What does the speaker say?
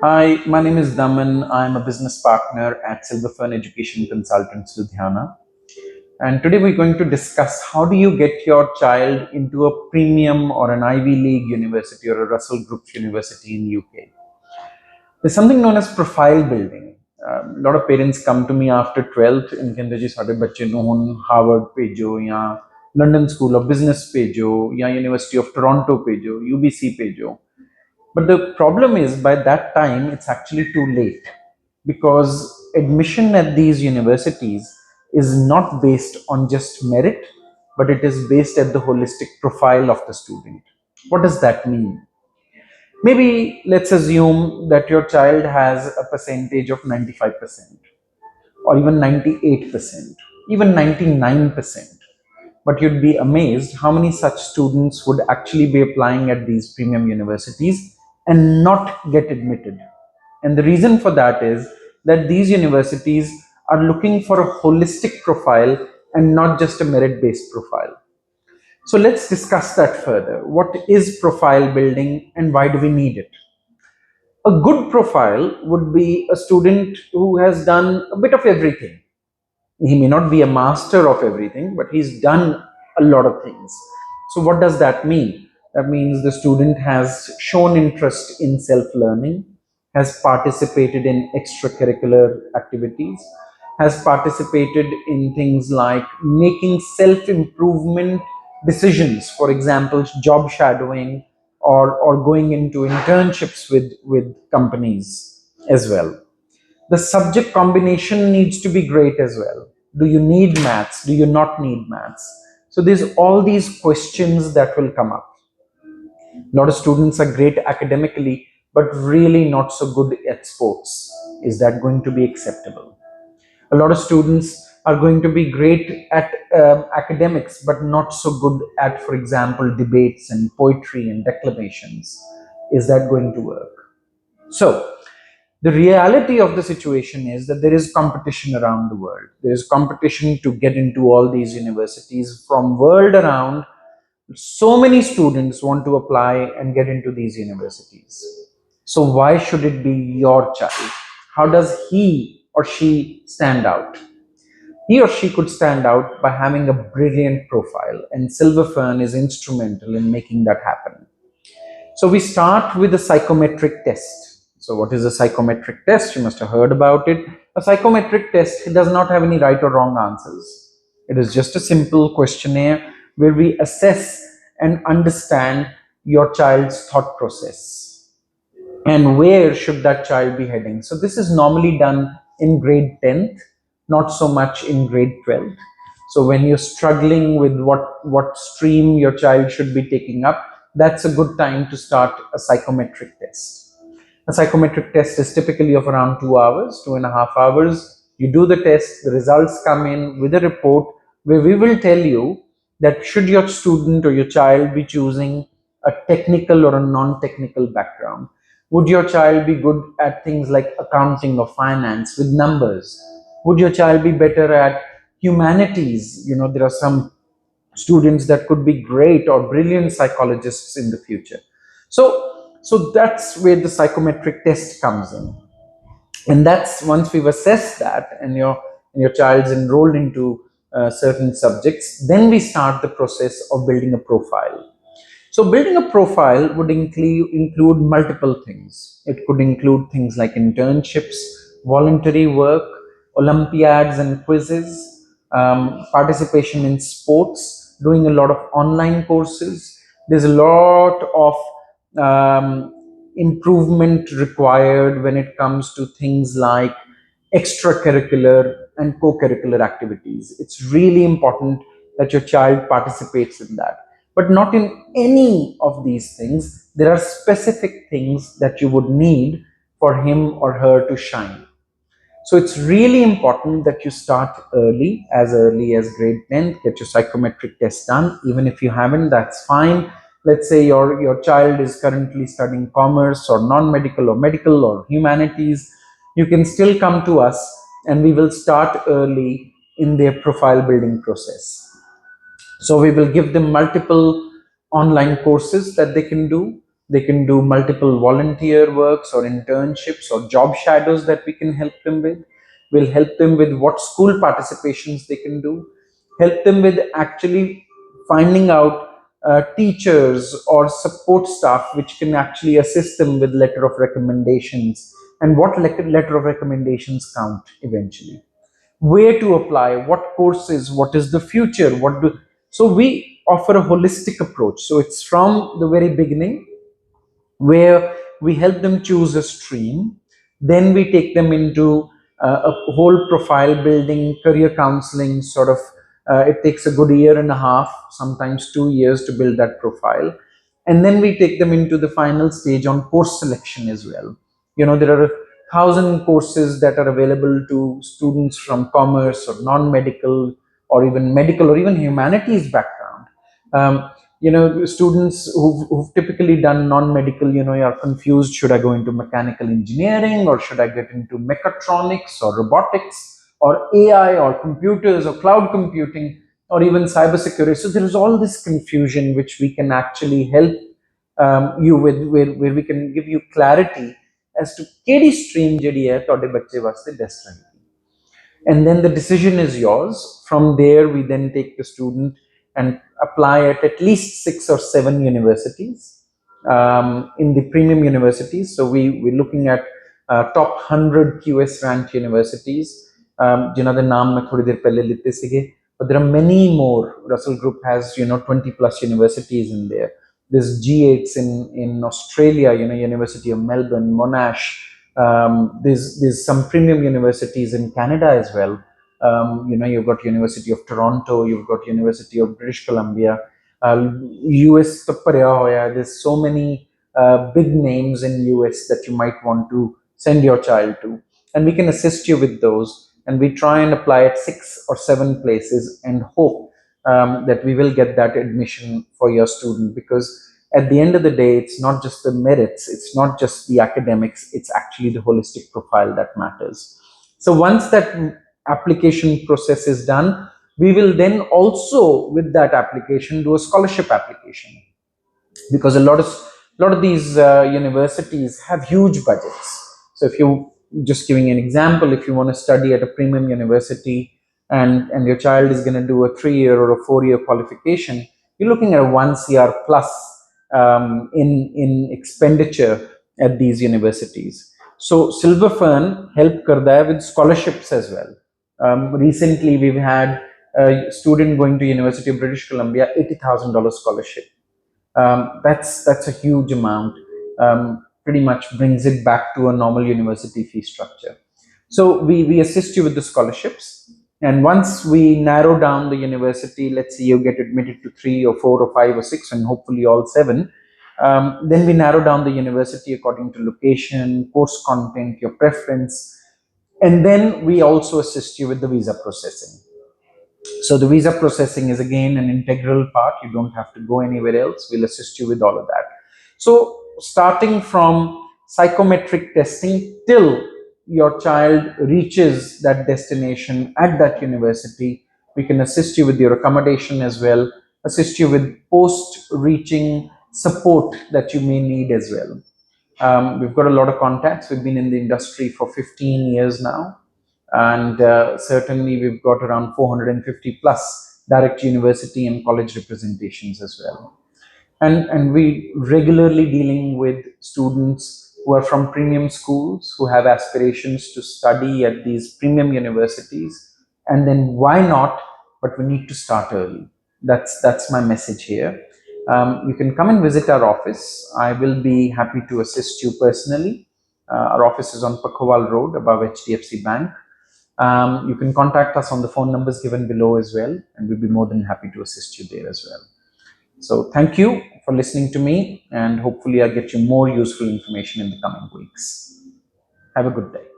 Hi, my name is Daman. I'm a business partner at Fern Education Consultants, Ludhiana. And today we're going to discuss how do you get your child into a premium or an Ivy League university or a Russell Group university in UK. There's something known as profile building. A lot of parents come to me after 12th and ਕਹਿੰਦੇ ਜੀ ਸਾਡੇ ਬੱਚੇ ਨੂੰ ਹੁਣ Harvard ਭੇਜੋ ਜਾਂ London school of business ਭੇਜੋ ਜਾਂ ਯੂਨੀਵਰਸਿਟੀ ਆਫ ਟੋਰਾਂਟੋ ਭੇਜੋ UBC ਭੇਜੋ. But the problem is by that time it's actually too late because admission at these universities is not based on just merit, but it is based at the holistic profile of the student. What does that mean? Maybe let's assume that your child has a percentage of 95% or even 98%, even 99%. But you'd be amazed how many such students would actually be applying at these premium universities and not get admitted. And the reason for that is that these universities are looking for a holistic profile and not just a merit-based profile. So let's discuss that further. What is profile building and why do we need it? A good profile would be a student who has done a bit of everything. He may not be a master of everything, but he's done a lot of things. So what does that mean? That means the student has shown interest in self-learning, has participated in extracurricular activities, has participated in things like making self-improvement decisions, for example, job shadowing or going into internships with companies as well. The subject combination needs to be great as well. Do you need maths? Do you not need maths? So there's all these questions that will come up. A lot of students are great academically, but really not so good at sports. Is that going to be acceptable? A lot of students are going to be great at academics, but not so good at, for example, debates and poetry and declamations. Is that going to work? So, the reality of the situation is that there is competition around the world. There is competition to get into all these universities from world around. So many students want to apply and get into these universities. So why should it be your child? How does he or she stand out? He or she could stand out by having a brilliant profile, and Fern is instrumental in making that happen. So we start with a psychometric test. So what is a psychometric test? You must have heard about it. A psychometric test does not have any right or wrong answers. It is just a simple questionnaire where we assess and understand your child's thought process and where should that child be heading. So this is normally done in grade 10th, not so much in grade 12th. So when you're struggling with what stream your child should be taking up, that's a good time to start a psychometric test. A psychometric test is typically of around 2 hours, 2.5 hours. You do the test, the results come in with a report where we will tell you that should your student or your child be choosing a technical or a non-technical background. Would your child be good at things like accounting or finance with numbers? Would your child be better at humanities? You know, there are some students that could be great or brilliant psychologists in the future. So that's where the psychometric test comes in. And that's once we've assessed that and your child's enrolled into certain subjects, then we start the process of building a profile. So building a profile would include multiple things. It could include things like internships, voluntary work, Olympiads and quizzes, participation in sports, doing a lot of online courses. There's a lot of improvement required when it comes to things like extracurricular and co-curricular activities. It's really important that your child participates in that. But not in any of these things. There are specific things that you would need for him or her to shine. So it's really important that you start early as grade 10th, get your psychometric test done. Even if you haven't, that's fine. Let's say your child is currently studying commerce or non-medical or medical or humanities. You can still come to us and we will start early in their profile building process. So we will give them multiple online courses that they can do. They can do multiple volunteer works or internships or job shadows that we can help them with. We'll help them with what school participations they can do, help them with actually finding out teachers or support staff which can actually assist them with letter of recommendations, and what letter of recommendations count eventually, where to apply, what courses, what is the future, so we offer a holistic approach. So it's from the very beginning where we help them choose a stream. Then we take them into a whole profile building, career counseling sort of. It takes a good year and a half, sometimes 2 years to build that profile. And then we take them into the final stage on course selection as well. There are 1,000 courses that are available to students from commerce or non-medical or even medical or even humanities background. Students who've typically done non-medical, are confused. Should I go into mechanical engineering, or should I get into mechatronics or robotics or AI or computers or cloud computing or even cybersecurity? So there is all this confusion which we can actually help you with, where we can give you clarity as to kedi stream jehdi hai tode bacche vaste best rahe. And then the decision is yours. From there, we then take the student and apply at least 6 or 7 universities, in the premium universities. So we're looking at top 100 QS ranked universities. जिन्होंने नाम मैं थोड़ी देर पहले लेते सीगे, but there are many more. Russell Group has 20 plus universities in there. There's G8s in Australia, University of Melbourne, Monash. There's some premium universities in Canada as well. You've got University of Toronto, you've got University of British Columbia, US. There's so many big names in US that you might want to send your child to, and we can assist you with those. And we try and apply at 6 or 7 places and hope that we will get that admission for your student, because at the end of the day, it's not just the merits, it's not just the academics, it's actually the holistic profile that matters. So once that application process is done, we will then also, with that application, do a scholarship application, because a lot of these universities have huge budgets. So if you, just giving an example, if you want to study at a premium university and your child is going to do a 3-year or a 4-year qualification, you're looking at a 1 CR plus in expenditure at these universities. So Silver Fern helped karda hai with scholarships as well. Recently, we've had a student going to University of British Columbia, $80,000 scholarship. That's a huge amount. Pretty much brings it back to a normal university fee structure. So we assist you with the scholarships, and once we narrow down the university, let's say you get admitted to 3 or 4 or 5 or 6, and hopefully all 7. Then we narrow down the university according to location, course content, your preference, and then we also assist you with the visa processing. So the visa processing is again an integral part. You don't have to go anywhere else. We'll assist you with all of that. So starting from psychometric testing till your child reaches that destination at that university, we can assist you with your accommodation as well, assist you with post-reaching support that you may need as well. We've got a lot of contacts. We've been in the industry for 15 years now. And certainly we've got around 450 plus direct university and college representations as well. And we regularly dealing with students who are from premium schools, who have aspirations to study at these premium universities. And then why not? But we need to start early. That's my message here. You can come and visit our office. I will be happy to assist you personally. Our office is on Pakhowal Road above HDFC Bank. You can contact us on the phone numbers given below as well, and we'll be more than happy to assist you there as well. So thank you for listening to me, and hopefully I'll get you more useful information in the coming weeks. Have a good day.